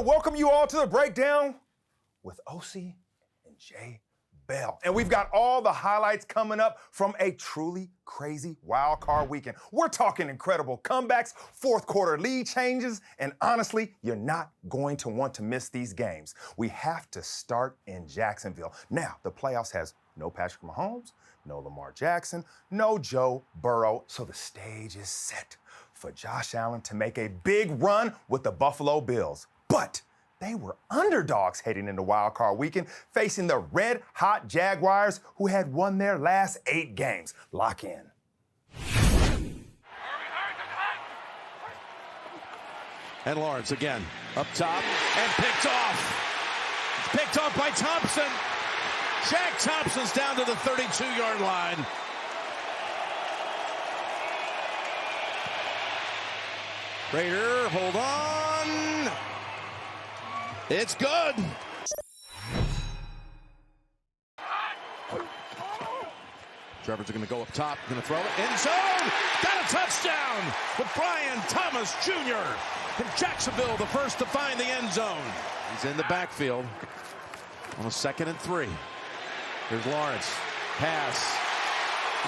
to welcome you all to the breakdown with OC and J Bell. And we've got all the highlights coming up from a truly crazy wild card weekend. We're talking incredible comebacks, fourth quarter lead changes, and honestly, you're not going to want to miss these games. We have to start in Jacksonville. Now, the playoffs has no Patrick Mahomes, no Lamar Jackson, no Joe Burrow, so the stage is set for Josh Allen to make a big run with the Buffalo Bills. But they were underdogs heading into Wild Card Weekend, facing the red-hot Jaguars, who had won their last 8 games. Lock in. And Lawrence again, up top, and picked off. Picked off by Thompson. Shaq Thompson's down to the 32-yard line. Raider, hold on. It's good. Trevor's going to go up top, going to throw it. End zone! Got a touchdown with Brian Thomas Jr. from Jacksonville, the first to find the end zone. He's in the backfield on a 2nd and 3. Here's Lawrence. Pass.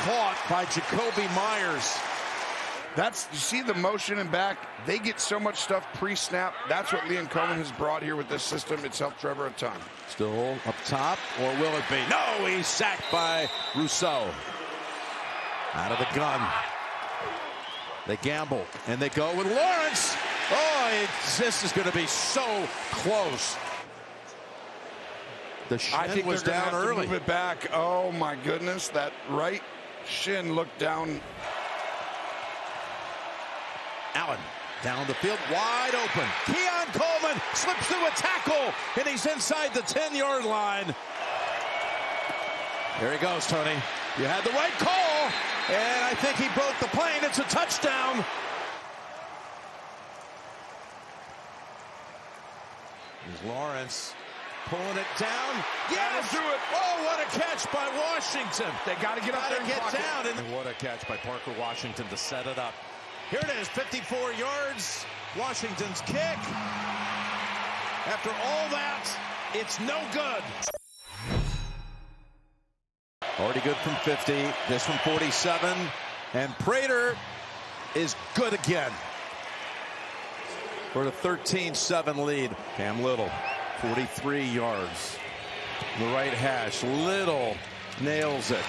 Caught by Jacoby Myers. You see the motion and back. They get so much stuff pre-snap. That's what Liam Cohen has brought here with this system. It's helped Trevor a ton. Still up top, or will it be? No, he's sacked by Rousseau. Out of the gun. They gamble, and they go with Lawrence. Oh, this is going to be so close. The shin was down early. Move it back. Oh, my goodness. That right shin looked down. Allen down the field, wide open. Keon Coleman slips through a tackle, and he's inside the 10-yard line. There he goes, Tony. You had the right call, and I think he broke the plane. It's a touchdown. Here's Lawrence pulling it down. Yes! Do it. Oh, what a catch by Washington. They got to get up there and get pocket. down. And what a catch by Parker Washington to set it up. Here it is, 54 yards. Washington's kick. After all that, it's no good. Already good from 50. This from 47. And Prater is good again for the 13-7 lead. Cam Little, 43 yards. The right hash. Little nails it.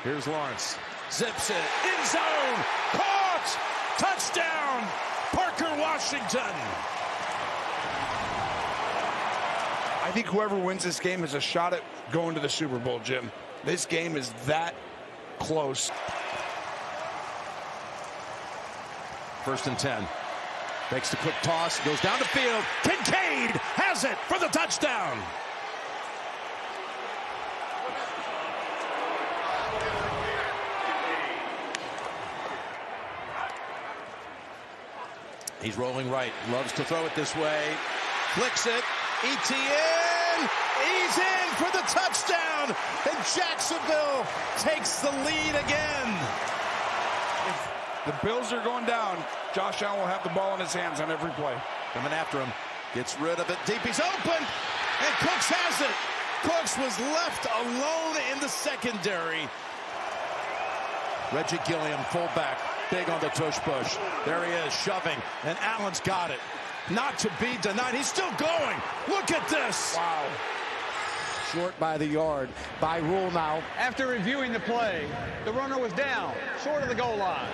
Here's Lawrence. Zips it. End zone. Caught. Touchdown. Parker Washington. I think whoever wins this game has a shot at going to the Super Bowl, Jim. This game is that close. 1st and 10. Makes the quick toss. Goes down the field. Kincaid has it for the touchdown. He's rolling right. Loves to throw it this way. Flicks it. ETN. He's in for the touchdown. And Jacksonville takes the lead again. If the Bills are going down, Josh Allen will have the ball in his hands on every play. Coming after him. Gets rid of it deep. He's open. And Cooks has it. Cooks was left alone in the secondary. Reggie Gilliam, fullback. Big on the tush push. There he is, shoving, and Allen's got it. Not to be denied. He's still going. Look at this. Wow. Short by the yard. By rule now. After reviewing the play, the runner was down, short of the goal line.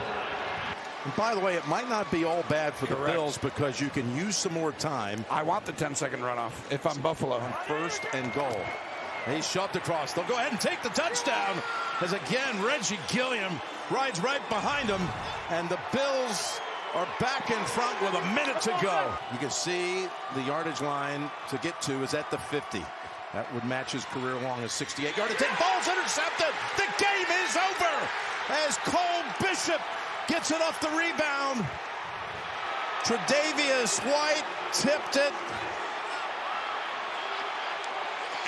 And by the way, it might not be all bad for Correct. the Bills because you can use some more time. I want the 10-second runoff if I'm Buffalo. 1st and goal. He's shoved across. They'll go ahead and take the touchdown. As again, Reggie Gilliam rides right behind him. And the Bills are back in front with a minute to go. You can see the yardage line to get to is at the 50. That would match his career long as 68-yard attempt. Ball's intercepted. The game is over as Cole Bishop gets it off the rebound. Tre'Davious White tipped it.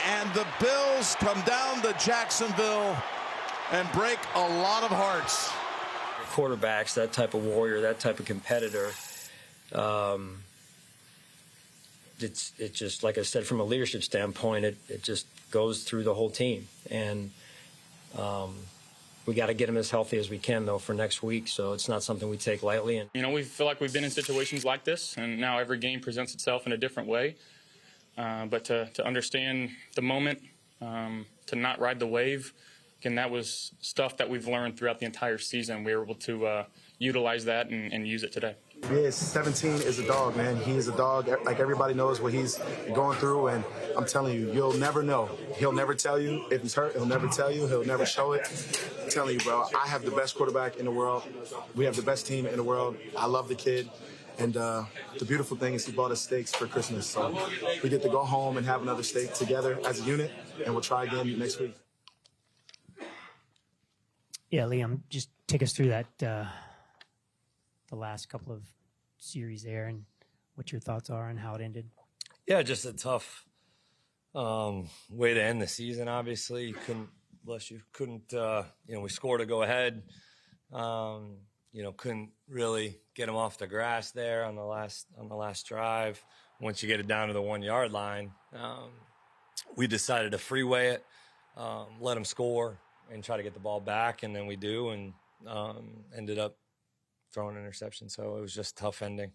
And the Bills come down to Jacksonville and break a lot of hearts. quarterbacks, that type of warrior, that type of competitor, it just, like I said, from a leadership standpoint, it just goes through the whole team. And we got to get him as healthy as we can, though, for next week. So it's not something we take lightly. And you know, we feel like we've been in situations like this, and now every game presents itself in a different way. But to understand the moment, to not ride the wave, again, that was stuff that we've learned throughout the entire season. We were able to utilize that and use it today. Yeah, 17 is a dog, man. He is a dog. Like, everybody knows what he's going through, and I'm telling you, you'll never know. He'll never tell you if he's hurt. He'll never tell you. He'll never show it. I'm telling you, bro, I have the best quarterback in the world. We have the best team in the world. I love the kid. And the beautiful thing is he bought us steaks for Christmas. So we get to go home and have another steak together as a unit, and we'll try again next week. Yeah, Liam, just take us through that, the last couple of series there, and what your thoughts are on how it ended. yeah, just a tough way to end the season. Obviously, you couldn't, we scored to go ahead. Couldn't really get them off the grass there on the last drive. Once you get it down to the 1 yard line, we decided to freeway it, let them score, and try to get the ball back, and then we do, and ended up throwing an interception. So it was just a tough ending.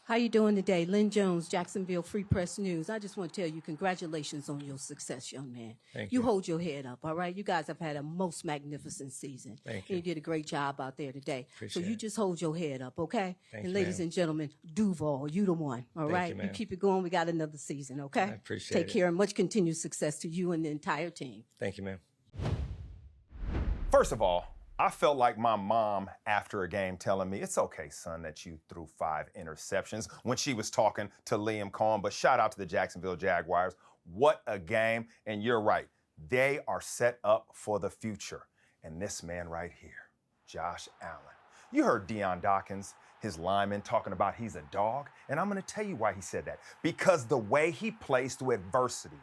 How you doing today? Lynn Jones, Jacksonville Free Press News. I just want to tell you congratulations on your success, young man. Thank you. You hold your head up, all right? You guys have had a most magnificent season. Thank you. And you did a great job out there today. Appreciate so you it. just hold your head up, okay? Thank and you, ladies ma'am. and gentlemen, Duval, you the one, all Thank right? you, ma'am. keep it going. We got another season, okay? I appreciate Take it. care and much continued success to you and the entire team. Thank you, ma'am. First of all, I felt like my mom after a game telling me, it's okay, son, that you threw 5 interceptions when she was talking to Liam Cohen. But shout out to the Jacksonville Jaguars. What a game. And you're right. They are set up for the future. And this man right here, Josh Allen. You heard Deion Dawkins, his lineman, talking about he's a dog. And I'm going to tell you why he said that. Because the way he plays through adversity,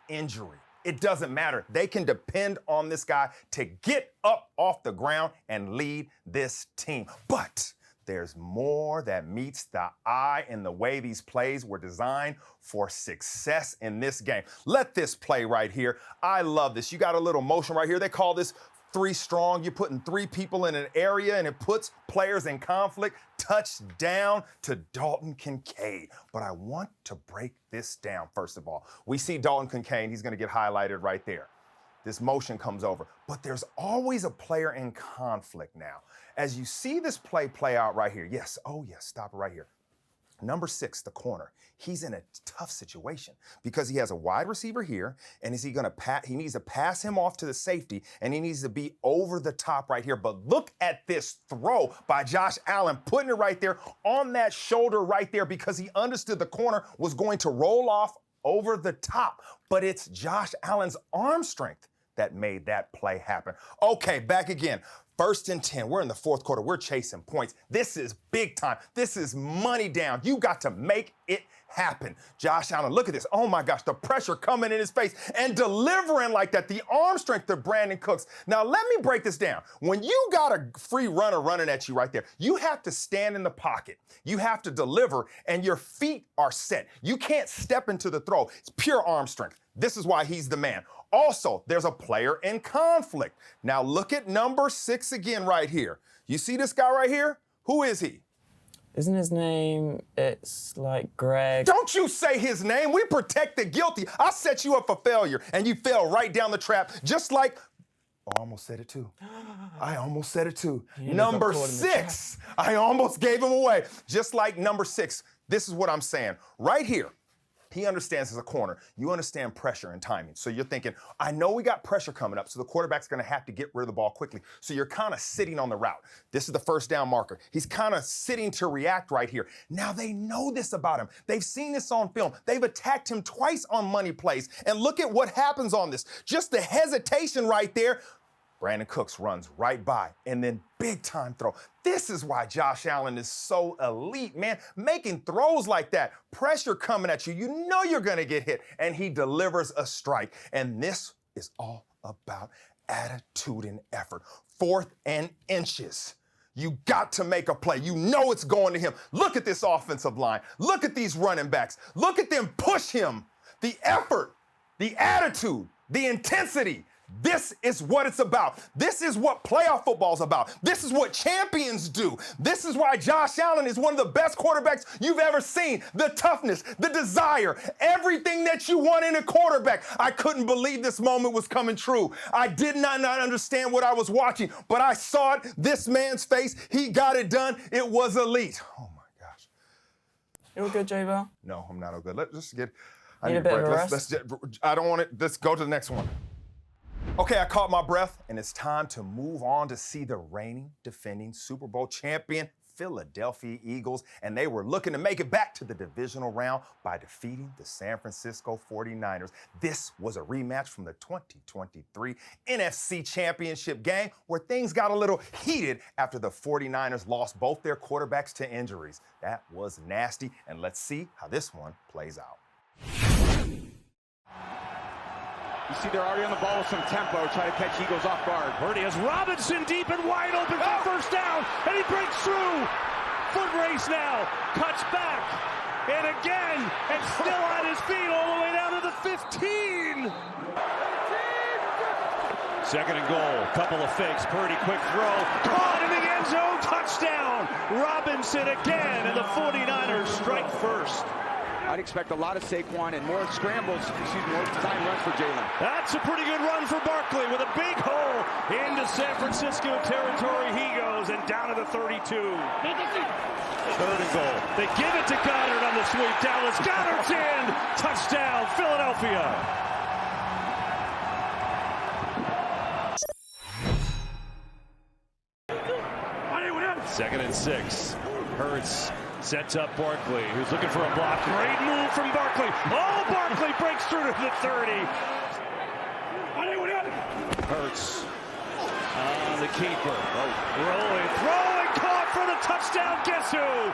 injury, it doesn't matter. They can depend on this guy to get up off the ground and lead this team. But there's more that meets the eye in the way these plays were designed for success in this game. Let this play right here. I love this. You got a little motion right here. They call this 3 strong. You're putting 3 people in an area and it puts players in conflict. Touchdown to Dalton Kincaid. But I want to break this down first of all. We see Dalton Kincaid. He's going to get highlighted right there. This motion comes over. But there's always a player in conflict now. As you see this play out right here. Yes, oh yes, stop it right here. Number 6, the corner. He's in a tough situation because he has a wide receiver here, and he needs to pass him off to the safety, and he needs to be over the top right here. But look at this throw by Josh Allen, putting it right there on that shoulder right there because he understood the corner was going to roll off over the top. But it's Josh Allen's arm strength that made that play happen. Okay, back again. 1st and 10. We're in the 4th quarter. We're chasing points. This is big time. This is money down. You got to make it happen. Josh Allen, look at this. Oh my gosh, the pressure coming in his face and delivering like that. The arm strength of Brandon Cooks. Now let me break this down. When you got a free runner running at you right there, you have to stand in the pocket. You have to deliver and your feet are set. You can't step into the throw. It's pure arm strength. This is why he's the man. Also, there's a player in conflict. Now look at number 6 again right here. You see this guy right here? Who is he? Isn't his name, it's like Greg? Don't you say his name. We protect the guilty. I set you up for failure, and you fell right down the trap, just like, I almost said it too. I almost said it too. Number 6, I almost gave him away. Just like number 6, this is what I'm saying. Right here, he understands as a corner. You understand pressure and timing. So you're thinking, I know we got pressure coming up, so the quarterback's going to have to get rid of the ball quickly. So you're kind of sitting on the route. This is the 1st down marker. He's kind of sitting to react right here. Now they know this about him. They've seen this on film. They've attacked him twice on money plays. And look at what happens on this. Just the hesitation right there. Brandon Cooks runs right by, and then big time throw. This is why Josh Allen is so elite, man. Making throws like that, pressure coming at you. You know you're going to get hit, and he delivers a strike. And this is all about attitude and effort. 4th and inches. You got to make a play. You know it's going to him. Look at this offensive line. Look at these running backs. Look at them push him. The effort, the attitude, the intensity. This is what it's about. This is what playoff football is about. This is what champions do. This is why Josh Allen is one of the best quarterbacks you've ever seen. The toughness, the desire, everything that you want in a quarterback. I couldn't believe this moment was coming true. I did not understand what I was watching, but I saw it. This man's face, he got it done. It was elite. Oh my gosh. You all good, J-Bell? No, I'm not all good. Let's just get, I need a bit of a rest? I don't want it. Let's go to the next one. Okay, I caught my breath, and it's time to move on to see the reigning, defending Super Bowl champion Philadelphia Eagles, and they were looking to make it back to the divisional round by defeating the San Francisco 49ers. This was a rematch from the 2023 NFC Championship game where things got a little heated after the 49ers lost both their quarterbacks to injuries. That was nasty, and let's see how this one plays out. You see they're already on the ball with some tempo, try to catch Eagles off guard. Purdy has Robinson deep and wide open for first down, and he breaks through. Foot race now, cuts back, and again, and still on his feet all the way down to the 15. Second and goal, couple of fakes, Purdy quick throw, caught in the end zone, touchdown. Robinson again, and the 49ers strike first. I'd expect a lot of Saquon and more scrambles, more design runs for Jalen. That's a pretty good run for Barkley with a big hole into San Francisco territory. He goes and down to the 32. Third and goal. They give it to Goddard on the sweep. Dallas Goddard's in. Touchdown, Philadelphia. Second and 6. Hurts sets up Barkley, who's looking for a block. Great move from Barkley. Oh, Barkley breaks through to the 30. Hurts on the keeper. Rolling, throwing, caught for the touchdown. Guess who?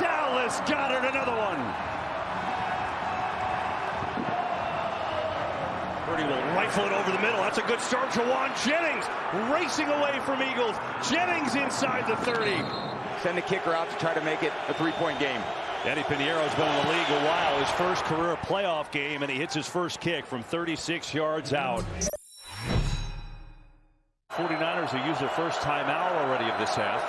Dallas Goddard, another one. Purdy will rifle it over the middle. That's a good start. Jawan Jennings racing away from Eagles. Jennings inside the 30. Send the kicker out to try to make it a three-point game. Eddie Piñeiro's been in the league a while. His first career playoff game, and he hits his first kick from 36 yards out. 49ers who used their first timeout already of this half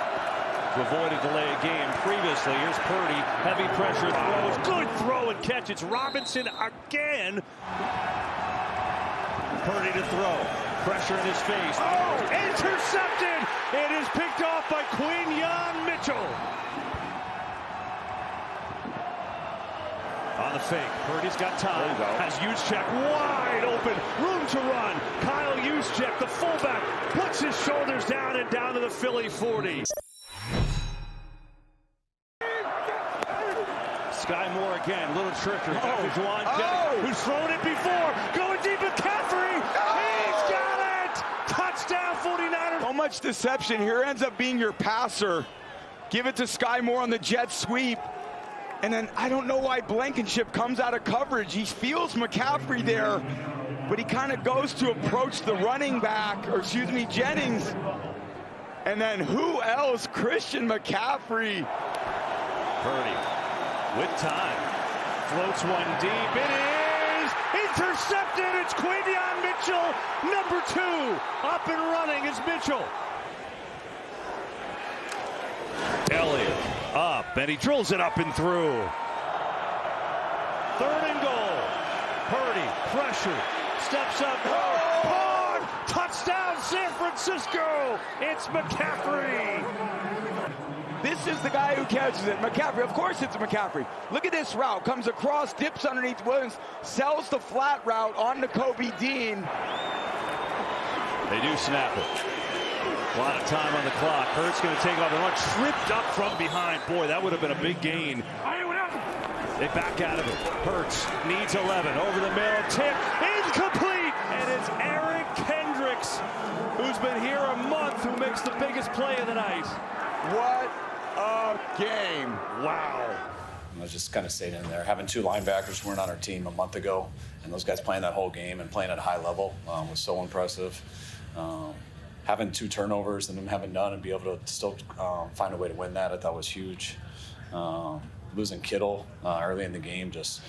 to avoid a delay of game previously. Here's Purdy, heavy pressure throws, good throw and catch. It's Robinson again. Purdy to throw. Pressure in his face. Oh, intercepted! It is picked off by Quinyon Mitchell. On the fake, Purdy's got time. Has Juszczyk wide open, room to run. Kyle Juszczyk, the fullback, puts his shoulders down and down to the Philly 40. Sky Moore again, little trickery. Juwan Jennings, who's thrown it before, going deep at McCaffrey. He's got it! Touchdown 49ers. So much deception here. Ends up being your passer. Give it to Sky Moore on the jet sweep. And then I don't know why Blankenship comes out of coverage. He feels McCaffrey there, but he kind of goes to approach the running back, or excuse me, Jennings. And then who else? Christian McCaffrey. Purdy with time. Floats one deep. It is intercepted. It's Quinyon Mitchell, number 2. Up and running is Mitchell. Elliott up, and he drills it up and through. Third and goal. Purdy, pressure, steps up. Caught! Touchdown, San Francisco! It's McCaffrey. This is the guy who catches it. McCaffrey, of course it's McCaffrey. Look at this route. Comes across, dips underneath Williams, sells the flat route on to Kobe Dean. They do snap it. A lot of time on the clock. Hurts going to take off and run. Tripped up from behind. Boy, that would have been a big gain. They back out of it. Hurts needs 11. Over the middle. Tip. Incomplete. And it's Eric Kendricks, who's been here a month, who makes the biggest play of the night. What a game. Wow. I was just kind of staying in there. Having 2 linebackers who weren't on our team a month ago, and those guys playing that whole game and playing at a high level was so impressive. having 2 turnovers and them having none and be able to still find a way to win that, I thought was huge. Losing Kittle early in the game just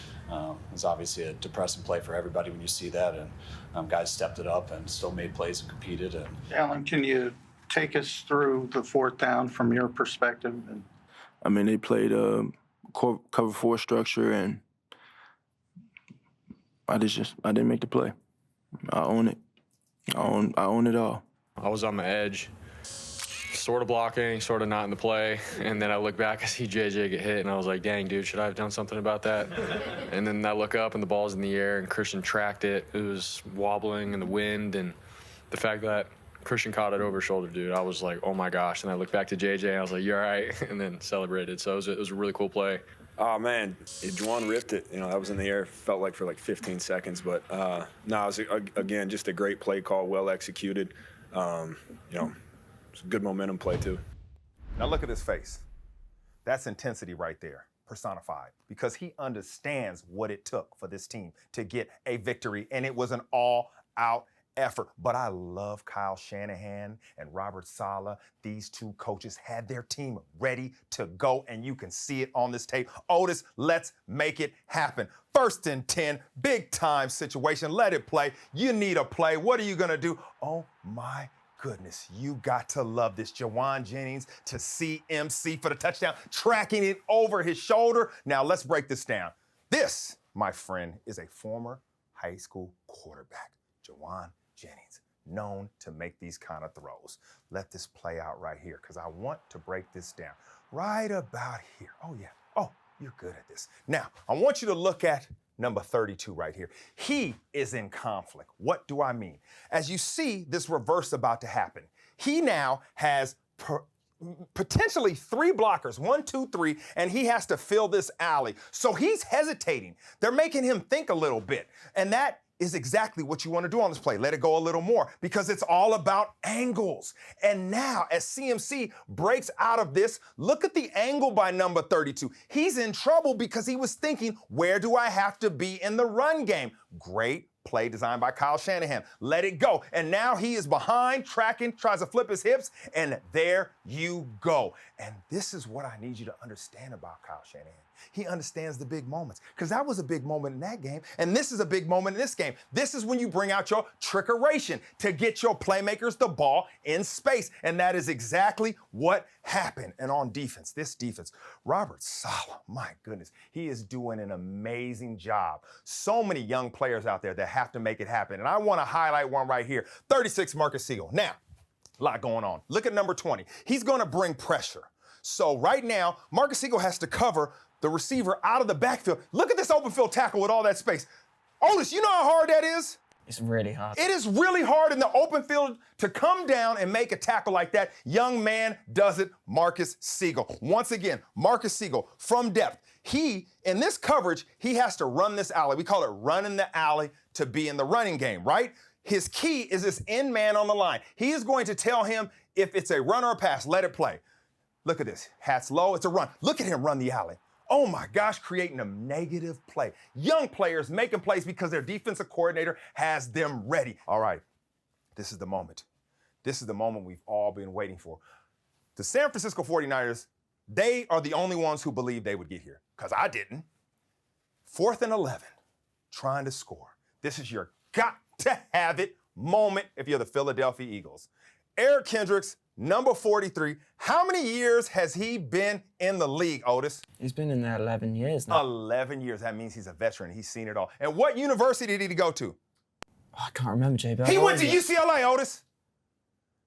was obviously a depressing play for everybody when you see that, and guys stepped it up and still made plays and competed. And Alan, can you take us through the 4th down from your perspective? I mean, they played cover 4 structure, and I didn't make the play. I own it. I own it all. I was on the edge, sort of blocking, sort of not in the play, and then I look back, I see JJ get hit, and I was like, dang, dude, should I have done something about that? And then I look up, and the ball's in the air, and Christian tracked it. It was wobbling in the wind, and the fact that Christian caught it over his shoulder, dude, I was like, oh my gosh. And I looked back to JJ, and I was like, you're all right, and then celebrated. So it was a really cool play. Oh, man, Juwan ripped it. You know, that was in the air, felt like for like 15 seconds. But, no, it was, again, just a great play call, well executed. You know, it's a good momentum play, too. Now look at his face. That's intensity right there, personified, because he understands what it took for this team to get a victory, and it was an all-out effort. But I love Kyle Shanahan and Robert Saleh. These 2 coaches had their team ready to go, and you can see it on this tape. Otis, let's make it happen. 1st and 10, big-time situation. Let it play. You need a play. What are you going to do? Oh, my goodness. You got to love this. Jawan Jennings to CMC for the touchdown, tracking it over his shoulder. Now, let's break this down. This, my friend, is a former high school quarterback, Jawan Jennings, known to make these kind of throws. Let this play out right here, because I want to break this down right about here. Oh, yeah. Oh, you're good at this. Now, I want you to look at number 32 right here. He is in conflict. What do I mean? As you see this reverse about to happen, he now has potentially 3 blockers, 1, 2, 3, and he has to fill this alley. So he's hesitating. They're making him think a little bit, and that is exactly what you want to do on this play. Let it go a little more, because it's all about angles. And now, as CMC breaks out of this, look at the angle by number 32. He's in trouble because he was thinking, where do I have to be in the run game? Great play designed by Kyle Shanahan. Let it go. And now he is behind, tracking, tries to flip his hips, and there you go. And this is what I need you to understand about Kyle Shanahan. He understands the big moments, because that was a big moment in that game, and this is a big moment in this game. This is when you bring out your trickeration to get your playmakers the ball in space, and that is exactly what happened. And on defense, this defense, Robert Saleh, my goodness, he is doing an amazing job. So many young players out there that have to make it happen, and I want to highlight one right here, 36, Marcus Siegel. Now, a lot going on. Look at number 20. He's going to bring pressure. So right now, Marcus Siegel has to cover the receiver out of the backfield. Look at this open field tackle with all that space. Otis, you know how hard that is? It's really hard. It is really hard in the open field to come down and make a tackle like that. Young man does it, Marcus Siegel. Once again, Marcus Siegel from depth. He, in this coverage, he has to run this alley. We call it running the alley to be in the running game, right? His key is this end man on the line. He is going to tell him if it's a run or a pass, let it play. Look at this. Hats low, it's a run. Look at him run the alley. Oh my gosh, creating a negative play. Young players making plays because their defensive coordinator has them ready. All right, this is the moment. This is the moment we've all been waiting for. The San Francisco 49ers, they are the only ones who believed they would get here, because I didn't. 4th and 11, trying to score. This is your got to have it moment if you're the Philadelphia Eagles. Eric Kendricks, number 43. How many years has he been in the league, Otis? He's been in there 11 years now. 11 years. That means he's a veteran. He's seen it all. And what university did he go to? I can't remember, JB. He went to UCLA, Otis.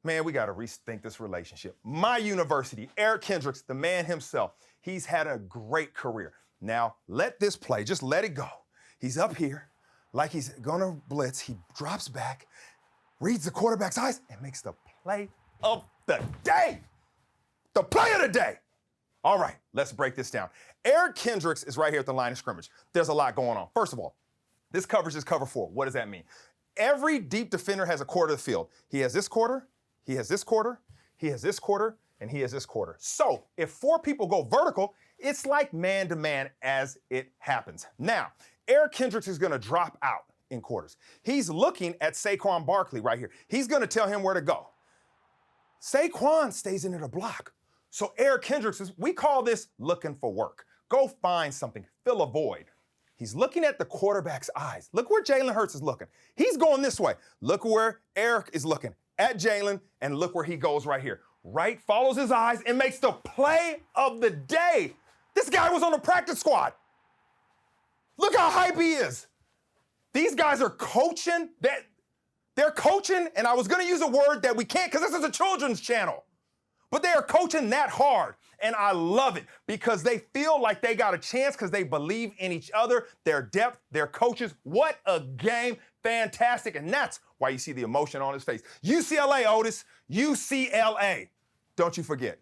Man, we got to rethink this relationship. My university, Eric Kendricks, the man himself, he's had a great career. Now, let this play. Just let it go. He's up here like he's going to blitz. He drops back, reads the quarterback's eyes, and makes the play of the day. The play of the day. All right, let's break this down. Eric Kendricks is right here at the line of scrimmage. There's a lot going on. First of all, this coverage is cover 4. What does that mean? Every deep defender has a quarter of the field. He has this quarter, he has this quarter, he has this quarter, and he has this quarter. So if 4 people go vertical, it's like man-to-man as it happens. Now, Eric Kendricks is going to drop out in quarters. He's looking at Saquon Barkley right here. He's going to tell him where to go. Saquon stays in there to block. So Eric Kendricks we call this looking for work. Go find something, fill a void. He's looking at the quarterback's eyes. Look where Jalen Hurts is looking. He's going this way. Look where Eric is looking at Jalen, and look where he goes right here. Right, follows his eyes and makes the play of the day. This guy was on the practice squad. Look how hype he is. These guys are coaching. They're coaching, and I was going to use a word that we can't because this is a children's channel. But they are coaching that hard, and I love it because they feel like they got a chance because they believe in each other, their depth, their coaches. What a game. Fantastic, and that's why you see the emotion on his face. UCLA, Otis, UCLA. Don't you forget.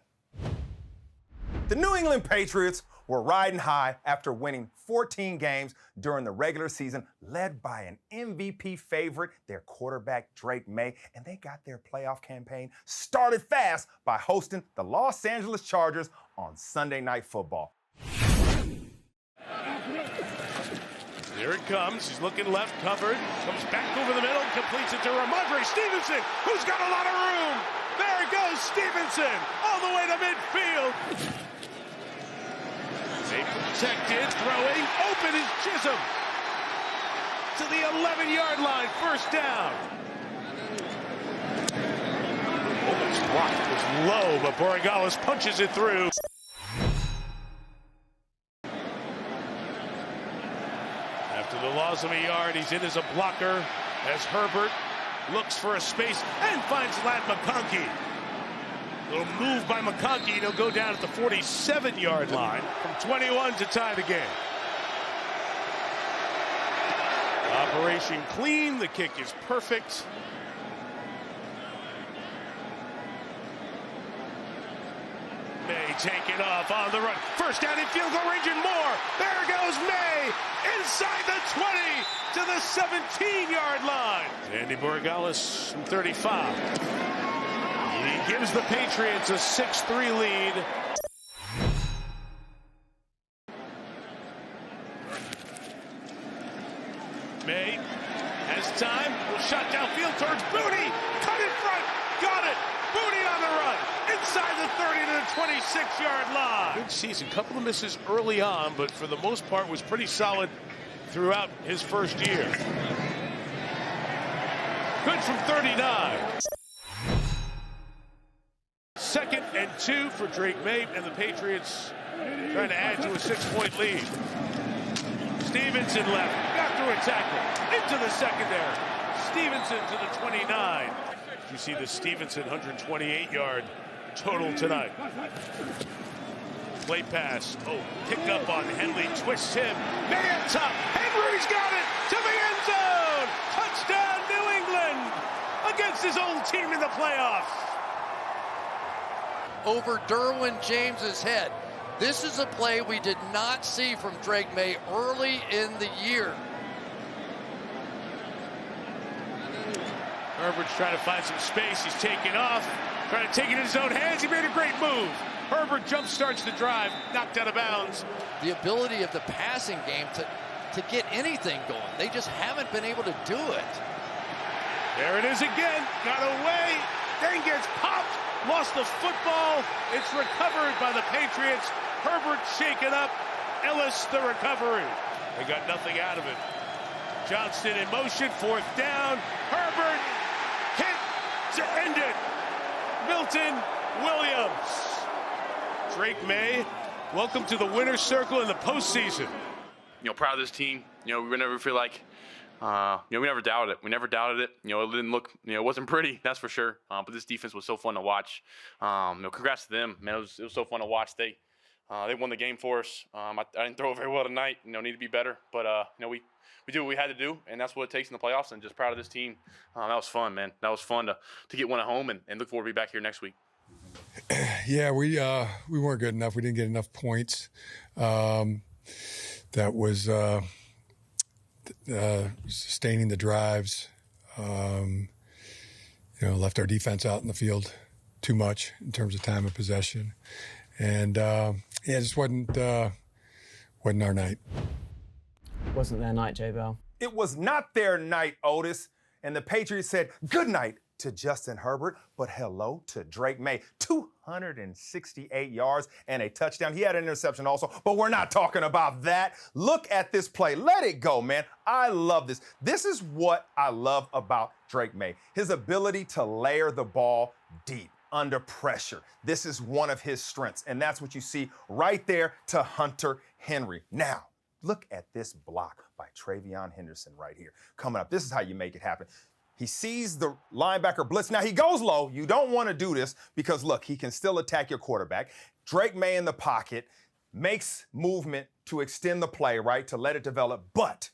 The New England Patriots were riding high after winning 14 games during the regular season, led by an MVP favorite, their quarterback Drake May, and they got their playoff campaign started fast by hosting the Los Angeles Chargers on Sunday Night Football. Here it comes. He's looking left, covered. Comes back over the middle, completes it to Ramondre Stevenson, who's got a lot of room. There goes Stevenson, all the way to midfield. They protected, throwing, open is Chisholm. To the 11-yard line, first down. Almost blocked, it was low, but Borregales punches it through. After the loss of a yard, he's in as a blocker as Herbert looks for a space and finds Lat McConkey. Little move by McConkey, and he'll go down at the 47-yard line from 21 to tie the game. Operation clean, the kick is perfect. May taking off on the run. First down in field goal range and more. There goes May inside the 20 to the 17-yard line. Andy Borregales from 35. He gives the Patriots a 6-3 lead. May has time. Will shot downfield towards Booty. Cut in front. Got it. Booty on the run. Inside the 30 to the 26-yard line. Good season. Couple of misses early on, but for the most part was pretty solid throughout his first year. Good from 39. 2nd and 2 for Drake May, and the Patriots trying to add to a 6-point lead. Stevenson left, got through a tackle, into the secondary. Stevenson to the 29. You see the Stevenson 128-yard total tonight. Play pass. Oh, pick up on Henley, twists him. May at top. Henry's got it to the end zone. Touchdown, New England, against his old team in the playoffs. Over Derwin James's head. This is a play we did not see from Drake May early in the year. Herbert's trying to find some space. He's taking off, trying to take it in his own hands. He made a great move. Herbert jump starts the drive, knocked out of bounds. The ability of the passing game to get anything going. They just haven't been able to do it. There it is again. Got away. Then gets popped. Lost the football. It's recovered by the Patriots. Herbert shaken up. Ellis the recovery. They got nothing out of it. Johnston in motion. 4th down. Herbert hit to end it. Milton Williams. Drake May, welcome to the winner's circle in the postseason. Proud of this team. We never feel like, we never doubted it. We never doubted it. It didn't look, it wasn't pretty, that's for sure. But this defense was so fun to watch. Congrats to them, man. It was so fun to watch. They won the game for us. I didn't throw it very well tonight. Need to be better. But we did what we had to do, and that's what it takes in the playoffs. And just proud of this team. That was fun, man. That was fun to get one at home, and look forward to be back here next week. Yeah, we weren't good enough. We didn't get enough points. That was sustaining the drives. Left our defense out in the field too much in terms of time of possession, and it just wasn't our night. Wasn't their night, J. Bell. It was not their night, Otis. And the Patriots said, good night, to Justin Herbert, but hello to Drake May. 268 yards and a touchdown. He had an interception also, but we're not talking about that. Look at this play. Let it go, man. I love this. This is what I love about Drake May. His ability to layer the ball deep under pressure. This is one of his strengths, and that's what you see right there to Hunter Henry. Now, look at this block by Travion Henderson right here. Coming up, this is how you make it happen. He sees the linebacker blitz. Now, he goes low. You don't want to do this because, look, he can still attack your quarterback. Drake May in the pocket makes movement to extend the play, right, to let it develop. But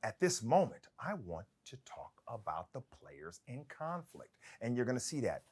at this moment, I want to talk about the players in conflict. And you're going to see that.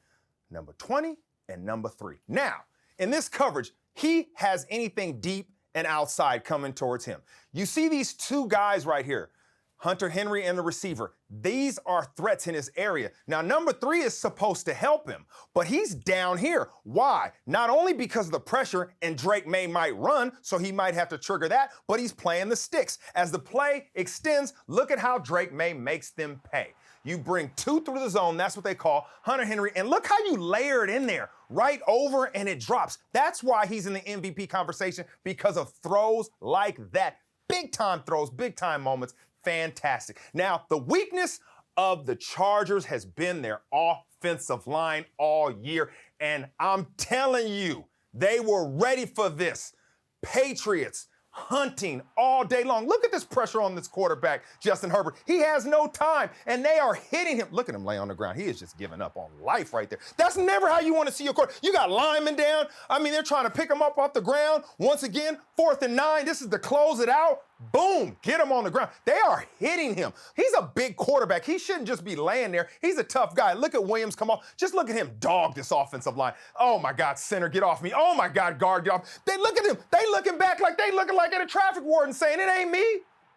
Number 20 and number 3. Now, in this coverage, he has anything deep and outside coming towards him. You see these two guys right here, Hunter Henry and the receiver. These are threats in his area. Now, number 3 is supposed to help him, but he's down here. Why? Not only because of the pressure and Drake May might run, so he might have to trigger that, but he's playing the sticks. As the play extends, look at how Drake May makes them pay. You bring 2 through the zone, that's what they call Hunter Henry, and look how you layer it in there, right over and it drops. That's why he's in the MVP conversation, because of throws like that. Big time throws, big time moments. Fantastic. Now, the weakness of the Chargers has been their offensive line all year, and I'm telling you, they were ready for this. Patriots hunting all day long. Look at this pressure on this quarterback, Justin Herbert. He has no time, and they are hitting him. Look at him lay on the ground. He is just giving up on life right there. That's never how you want to see your quarterback. You got linemen down. I mean, they're trying to pick him up off the ground. Once again, 4th and 9. This is to close it out. Boom, get him on the ground. They are hitting him. He's a big quarterback. He shouldn't just be laying there. He's a tough guy. Look at Williams come off. Just look at him dog this offensive line. Oh my God, center, get off me. Oh my God, guard, get off. They look at him. They looking back like they looking like at a traffic warden saying, it ain't me.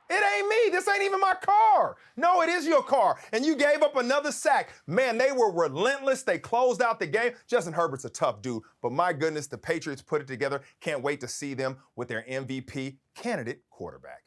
It ain't me. This ain't even my car. No, it is your car. And you gave up another sack. Man, they were relentless. They closed out the game. Justin Herbert's a tough dude, but my goodness, the Patriots put it together. Can't wait to see them with their MVP candidate quarterback.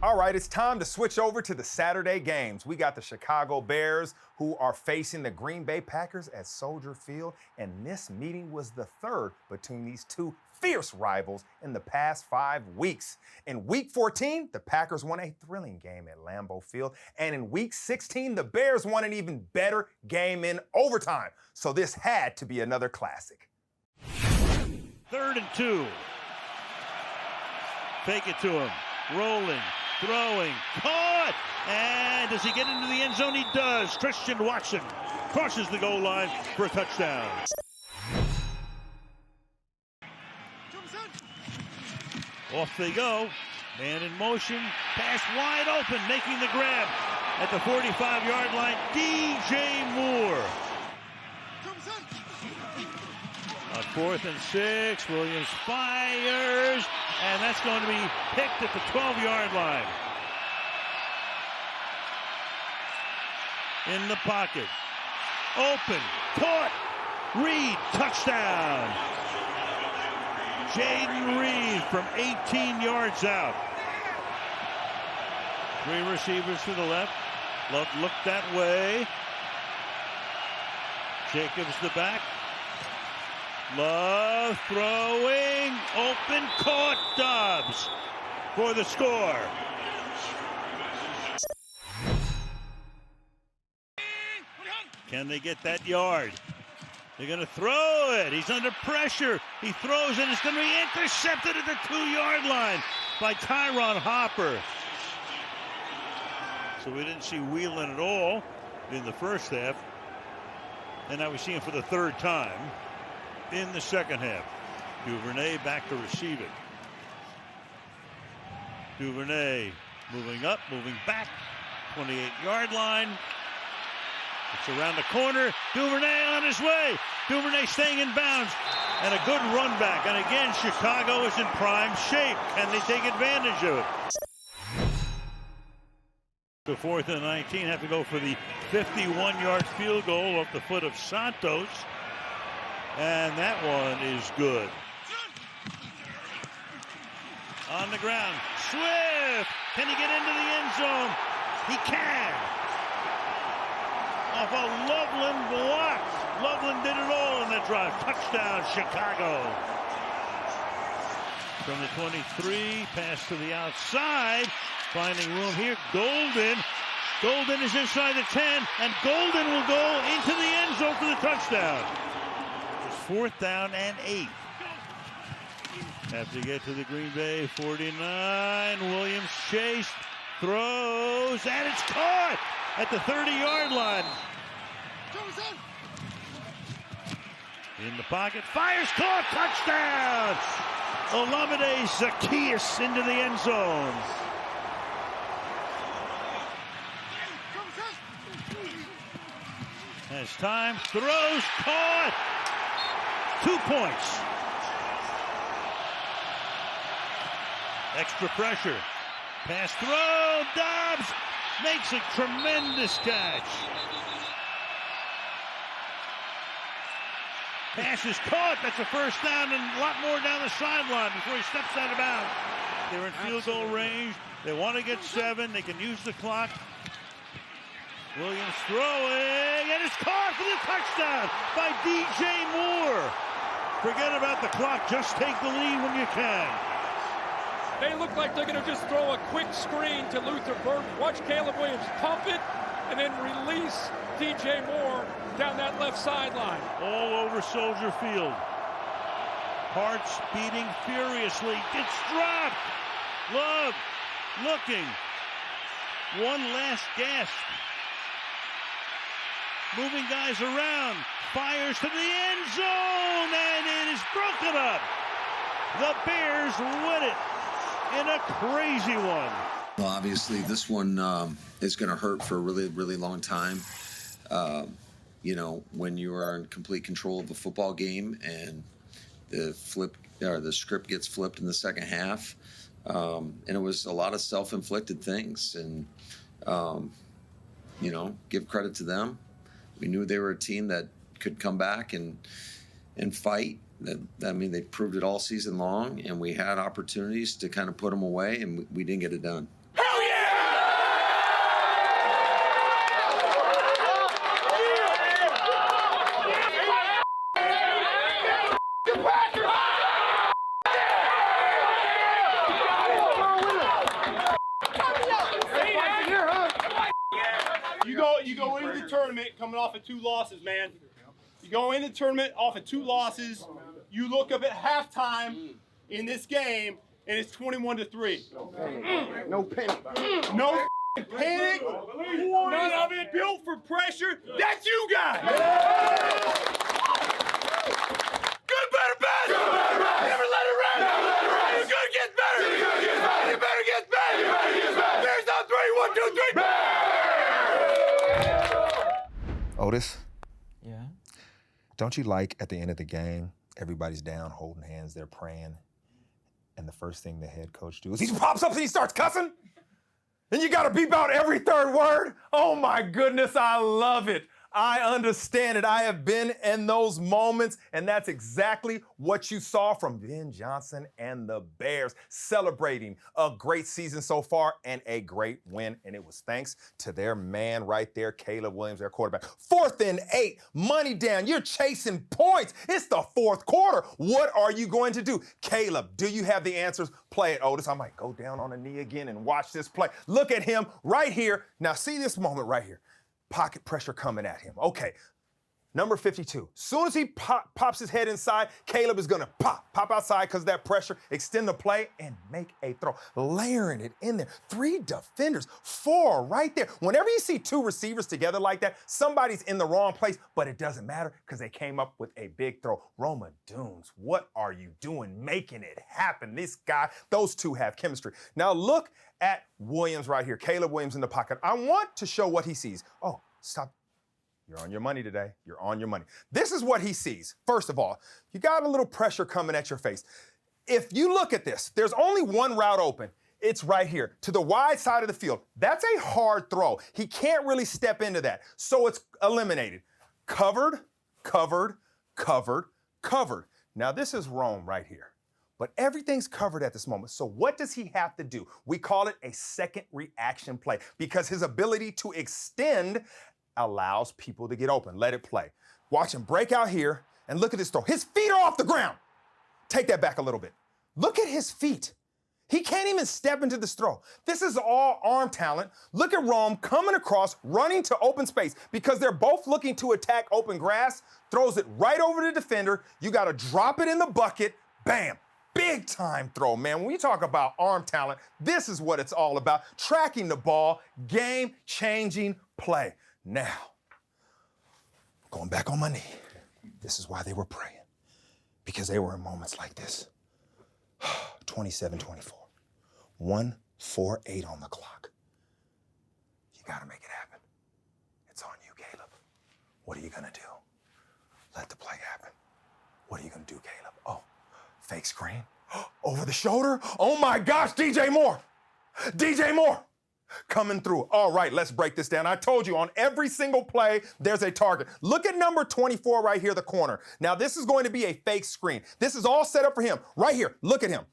All right, it's time to switch over to the Saturday games. We got the Chicago Bears, who are facing the Green Bay Packers at Soldier Field, and this meeting was the 3rd between these two fierce rivals in the past 5 weeks. In Week 14, the Packers won a thrilling game at Lambeau Field, and in Week 16, the Bears won an even better game in overtime. So this had to be another classic. 3rd and 2. Fake it to him. Rolling. Throwing, caught, and does he get into the end zone? He does. Christian Watson crosses the goal line for a touchdown. Off they go. Man in motion, pass wide open, making the grab at the 45-yard line. DJ Moore. On 4th and 6, Williams fires, and that's going to be picked at the 12-yard line. In the pocket. Open. Caught. Reed. Touchdown. Jaden Reed from 18 yards out. 3 receivers to the left. Love looked that way. Jacobs the back. Love throwing, open, caught, Dobbs for the score. Can they get that yard? They're going to throw it. He's under pressure. He throws and it's going to be intercepted at the 2-yard line by Tyron Hopper. So we didn't see Whelan at all in the first half. And now we see him for the 3rd time in the second half. Duvernay back to receive it. Duvernay moving up, moving back. 28-yard line. It's around the corner. Duvernay on his way. Duvernay staying in bounds. And a good run back. And again, Chicago is in prime shape. Can they take advantage of it? The 4th and 19 have to go for the 51-yard field goal off the foot of Santos. And that one is good. On the ground. Swift. Can he get into the end zone? He can. off a Loveland block. Loveland did it all on that drive. Touchdown, Chicago. From the 23, pass to the outside. Finding room here, Golden. Golden is inside the 10, and Golden will go into the end zone for the touchdown. It's 4th down and 8. Have to get to the Green Bay 49. Williams chased, throws, and it's caught at the 30-yard line. In the pocket, fires, caught, touchdown! Olamide Zacchaeus into the end zone. Has time, throws, caught! 2 points. Extra pressure. Pass throw, Dobbs makes a tremendous catch. Pass is caught. That's a first down and a lot more down the sideline before he steps out of bounds. They're in field goal range. They want to get 7. They can use the clock. Williams throwing, and it's caught for the touchdown by DJ Moore. Forget about the clock. Just take the lead when you can. They look like they're going to just throw a quick screen to Luther Burton. Watch Caleb Williams pump it and then release DJ Moore down that left sideline. All over Soldier Field. Hearts beating furiously. It's dropped. Love looking. One last gasp. Moving guys around. Fires to the end zone, and it is broken up. The Bears win it in a crazy one. Well, obviously, this one is going to hurt for a really, really long time. You know, when you are in complete control of a football game and the script gets flipped in the second half, and it was a lot of self-inflicted things. And you know, give credit to them. We knew they were a team that could come back and fight. I mean, they proved it all season long, and we had opportunities to kind of put them away, and we didn't get it done. Hell yeah! You go into the tournament coming off of 2 losses, man. You go into the tournament off of 2 losses. You look up at halftime in this game, and it's 21-3. No panic. No panic. None of it built for pressure. That's you guys. Good, better, best. Never let it rest. Good gets better. Any better gets better. Bears on 3. 1, 2, 3. Otis? Yeah? Don't you like at the end of the game, everybody's down, holding hands, they're praying, and the first thing the head coach does is he pops up and he starts cussing? And you gotta beep out every 3rd word? Oh my goodness, I love it. I understand it. I have been in those moments, and that's exactly what you saw from Ben Johnson and the Bears, celebrating a great season so far and a great win, and it was thanks to their man right there, Caleb Williams, their quarterback. 4th and 8, money down. You're chasing points. It's the 4th quarter. What are you going to do? Caleb, do you have the answers? Play it, Otis. I might go down on a knee again and watch this play. Look at him right here. Now see this moment right here. Pocket pressure coming at him. Okay, number 52. Soon as he pops his head inside, Caleb is gonna pop outside because of that pressure, extend the play, and make a throw. Layering it in there. 3 defenders, 4 right there. Whenever you see 2 receivers together like that, somebody's in the wrong place, but it doesn't matter because they came up with a big throw. Roma Dunes, what are you doing making it happen? This guy, those 2 have chemistry. Now look at Williams right here, Caleb Williams in the pocket. I want to show what he sees. Oh, stop. You're on your money today. You're on your money. This is what he sees. First of all, you got a little pressure coming at your face. If you look at this, there's only one route open. It's right here to the wide side of the field. That's a hard throw. He can't really step into that. So it's eliminated. Covered, covered, covered, covered. Now this is Rome right here. But everything's covered at this moment. So what does he have to do? We call it a second reaction play because his ability to extend allows people to get open. Let it play. Watch him break out here, and look at this throw. His feet are off the ground. Take that back a little bit. Look at his feet. He can't even step into this throw. This is all arm talent. Look at Rome coming across, running to open space because they're both looking to attack open grass, throws it right over the defender. You got to drop it in the bucket. Bam. Big time throw, man. When we talk about arm talent, this is what it's all about. Tracking the ball, game-changing play. Now, going back on my knee. This is why they were praying. Because they were in moments like this. 27-24. 1:48 on the clock. You got to make it happen. It's on you, Caleb. What are you going to do? Let the play happen. What are you going to do, Caleb? Oh, fake screen. Over the shoulder. Oh, my gosh, DJ Moore. DJ Moore. Coming through. All right, let's break this down. I told you on every single play, there's a target. Look at number 24 right here, the corner. Now, this is going to be a fake screen. This is all set up for him. Right here, look at him.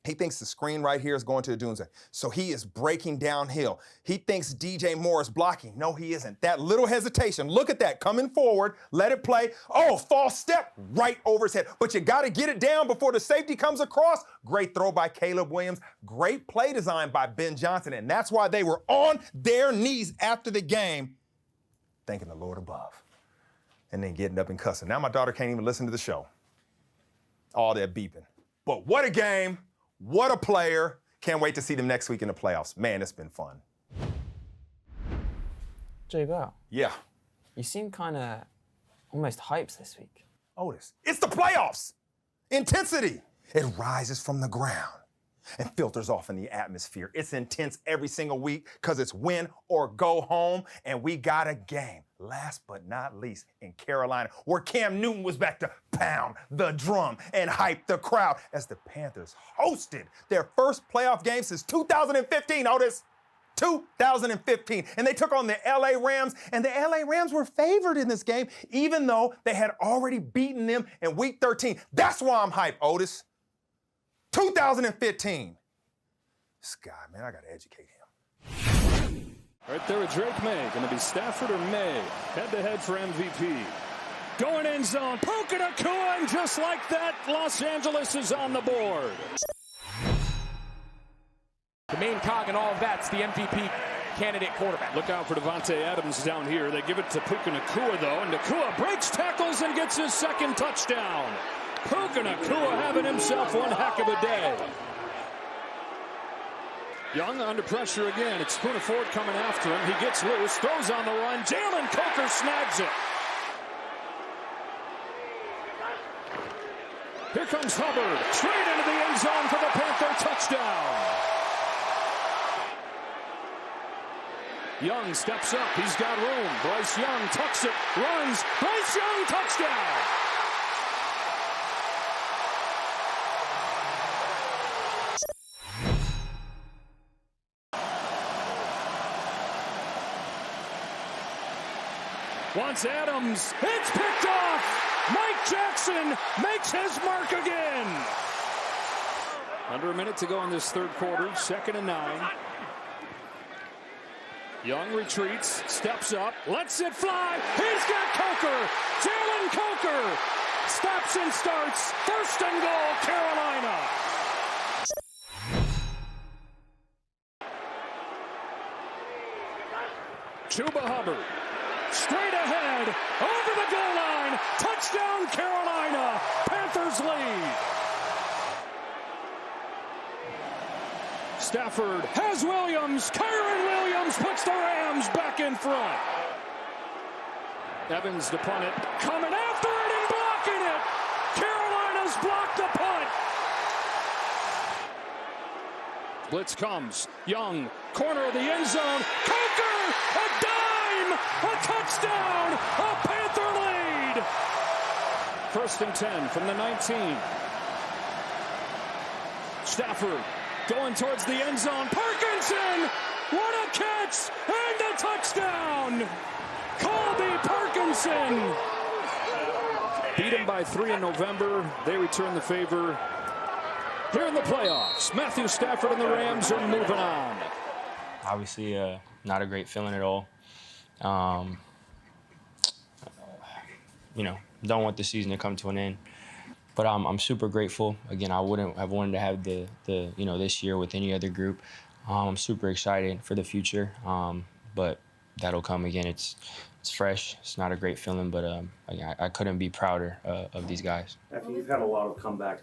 He thinks the screen right here is going to the doomsday. So he is breaking downhill. He thinks DJ Moore is blocking. No, he isn't. That little hesitation. Look at that. Coming forward. Let it play. Oh, false step right over his head. But you got to get it down before the safety comes across. Great throw by Caleb Williams. Great play design by Ben Johnson. And that's why they were on their knees after the game, thanking the Lord above. And then getting up and cussing. Now my daughter can't even listen to the show. All that beeping. But what a game. What a player. Can't wait to see them next week in the playoffs. Man, it's been fun. Jay Bell. Yeah. You seem kind of almost hyped this week. Otis, it's the playoffs. Intensity. It rises from the ground and filters off in the atmosphere. It's intense every single week because it's win or go home, and we got a game. Last but not least, in Carolina, where Cam Newton was back to pound the drum and hype the crowd as the Panthers hosted their first playoff game since 2015, Otis. 2015. And they took on the LA Rams, and the LA Rams were favored in this game, even though they had already beaten them in week 13. That's why I'm hyped, Otis. 2015. This guy, man, I got to educate him. Right there with Drake May. Going to be Stafford or May. Head-to-head for MVP. Going end zone. Puka Nacua, and just like that, Los Angeles is on the board. The main cog in all of that's the MVP candidate quarterback. Look out for Devontae Adams down here. They give it to Puka Nacua, though, and Nacua breaks tackles and gets his second touchdown. Puka Nacua having himself one heck of a day. Young under pressure again. It's Poona Ford coming after him. He gets loose, throws on the run. Jalen Coker snags it. Here comes Hubbard, straight into the end zone for the Panther touchdown. Young steps up. He's got room. Bryce Young tucks it, runs. Bryce Young touchdown. Wants Adams. It's picked off. Mike Jackson makes his mark again. Under a minute to go in this third quarter. 2nd and 9. Young retreats, steps up, lets it fly. He's got Coker. Jalen Coker stops and starts. 1st and goal, Carolina. Chuba Hubbard. Straight ahead, over the goal line, touchdown Carolina, Panthers lead. Stafford has Williams, Kyron Williams puts the Rams back in front. Evans to punt it, coming after it and blocking it. Carolina's blocked the punt. Blitz comes, Young, corner of the end zone, Coker, a dime, a touchdown, a Panther lead. 1st and 10 from the 19. Stafford going towards the end zone, Parkinson, what a catch, and a touchdown. Colby Parkinson. Beat him by 3 in November. They return the favor here in the playoffs. Matthew Stafford and the Rams are moving on. Obviously, not a great feeling at all. don't want the season to come to an end. But I'm super grateful. Again, I wouldn't have wanted to have the this year with any other group. I'm super excited for the future, but that'll come again. It's fresh. It's not a great feeling, but I couldn't be prouder of these guys. After you've had a lot of comeback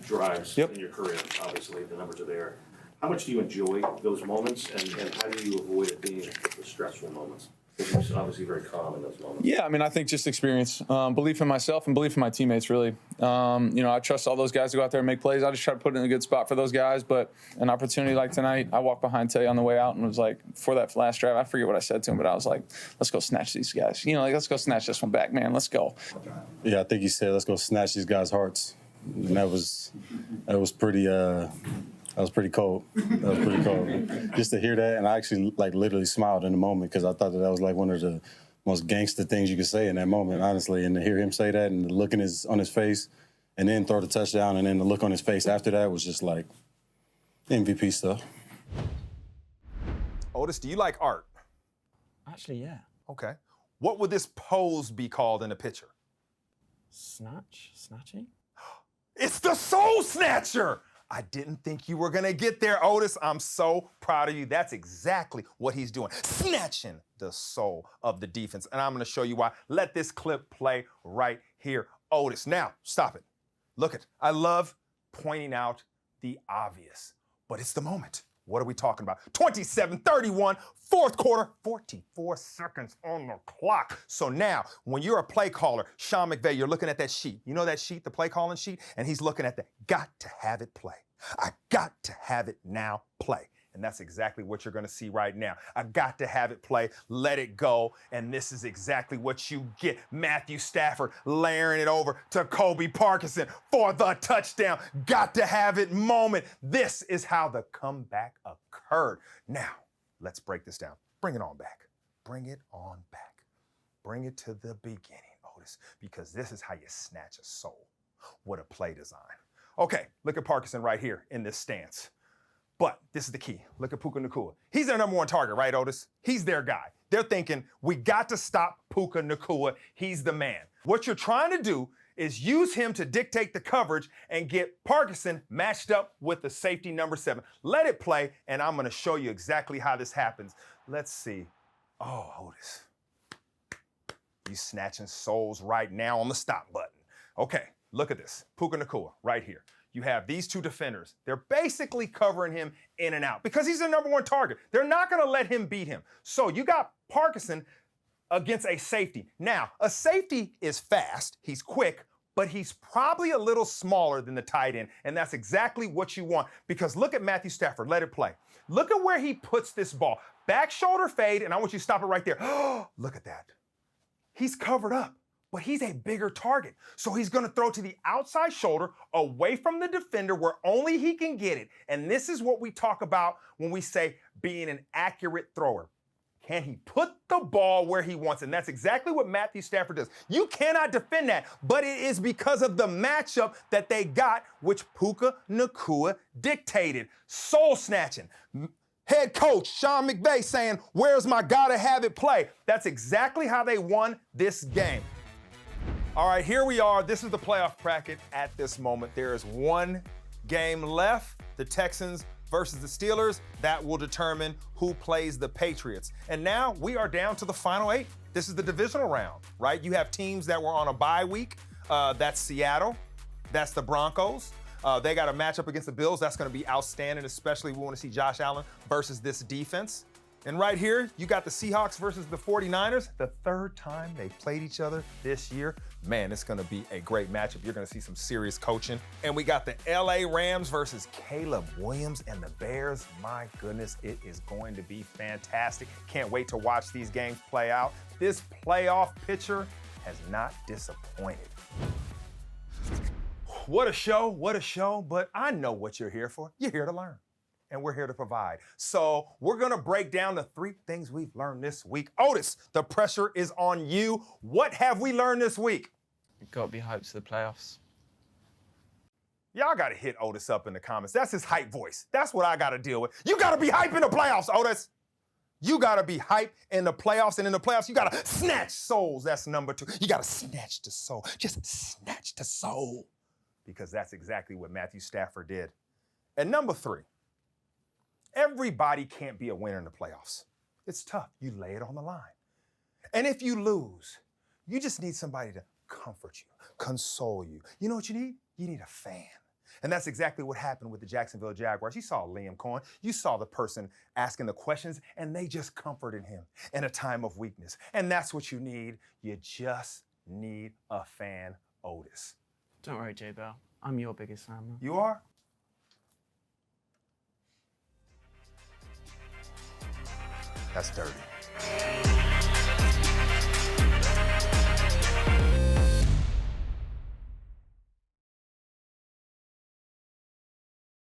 drives in your career, obviously the numbers are there. How much do you enjoy those moments, and how do you avoid it being the stressful moments? Because you're obviously very calm in those moments. Yeah, I mean, I think just experience, belief in myself and belief in my teammates, really. I trust all those guys to go out there and make plays. I just try to put it in a good spot for those guys. But an opportunity like tonight, I walked behind Tay on the way out and was like, for that last drive, I forget what I said to him, but I was like, let's go snatch these guys. Let's go snatch this one back, man. Let's go. Yeah, I think he said, let's go snatch these guys' hearts. And that was pretty That was pretty cold. Just to hear that, and I actually literally smiled in the moment because I thought that was like one of the most gangster things you could say in that moment, honestly. And to hear him say that and the look on his face, and then throw the touchdown, and then the look on his face after that was just like MVP stuff. Otis, do you like art? Actually, yeah. Okay. What would this pose be called in a picture? Snatching? It's the Soul Snatcher! I didn't think you were gonna get there, Otis. I'm so proud of you. That's exactly what he's doing. Snatching the soul of the defense. And I'm gonna show you why. Let this clip play right here, Otis. Now, stop it. Look it. I love pointing out the obvious, but it's the moment. What are we talking about? 27-31, fourth quarter, 44 seconds on the clock. So now, when you're a play caller, Sean McVay, you're looking at that sheet. You know that sheet, the play calling sheet? And he's looking at the got to have it play. I got to have it now play. And that's exactly what you're gonna see right now. I got to have it play, let it go, and this is exactly what you get. Matthew Stafford layering it over to Kobe Parkinson for the touchdown. Got to have it moment. This is how the comeback occurred. Now, let's break this down. Bring it on back. Bring it on back. Bring it to the beginning, Otis, because this is how you snatch a soul. What a play design. Okay, look at Parkinson right here in this stance. But this is the key. Look at Puka Nacua. He's their number one target, right, Otis? He's their guy. They're thinking, we got to stop Puka Nacua. He's the man. What you're trying to do is use him to dictate the coverage and get Parkinson matched up with the safety number 7. Let it play, and I'm gonna show you exactly how this happens. Let's see. Oh, Otis. You snatching souls right now on the stop button. Okay, look at this. Puka Nacua right here. You have these two defenders. They're basically covering him in and out because he's their number one target. They're not gonna let him beat him. So you got Parkinson against a safety. Now, a safety is fast, he's quick, but he's probably a little smaller than the tight end, and that's exactly what you want because look at Matthew Stafford, let it play. Look at where he puts this ball. Back shoulder fade, and I want you to stop it right there. Look at that. He's covered up. But he's a bigger target. So he's gonna throw to the outside shoulder away from the defender where only he can get it. And this is what we talk about when we say being an accurate thrower. Can he put the ball where he wants it? And that's exactly what Matthew Stafford does. You cannot defend that, but it is because of the matchup that they got, which Puka Nacua dictated. Soul snatching. Head coach Sean McVay saying, where's my gotta have it play? That's exactly how they won this game. All right, here we are. This is the playoff bracket at this moment. There is one game left, the Texans versus the Steelers. That will determine who plays the Patriots. And now we are down to the final 8. This is the divisional round, right? You have teams that were on a bye week. That's Seattle. That's the Broncos. They got a matchup against the Bills. That's going to be outstanding, especially we want to see Josh Allen versus this defense. And right here, you got the Seahawks versus the 49ers. The third time they played each other this year. Man, it's gonna be a great matchup. You're gonna see some serious coaching. And we got the LA Rams versus Caleb Williams and the Bears. My goodness, it is going to be fantastic. Can't wait to watch these games play out. This playoff picture has not disappointed. What a show, but I know what you're here for. You're here to learn. And we're here to provide. So we're gonna break down the 3 things we've learned this week. Otis, the pressure is on you. What have we learned this week? You've got to be hyped to the playoffs. Y'all gotta hit Otis up in the comments. That's his hype voice. That's what I gotta deal with. You gotta be hype in the playoffs, Otis. You got to be hyped in the playoffs, and in the playoffs, you got to snatch souls. That's number 2. You got to snatch the soul. Just snatch the soul. Because that's exactly what Matthew Stafford did. And number 3, everybody can't be a winner in the playoffs. It's tough. You lay it on the line. And if you lose, you just need somebody to comfort you, console you. You know what you need? You need a fan. And that's exactly what happened with the Jacksonville Jaguars. You saw Liam Cohen. You saw the person asking the questions, and they just comforted him in a time of weakness. And that's what you need. You just need a fan, Otis. Don't worry, J. Bell. I'm your biggest fan, man. You are? That's dirty.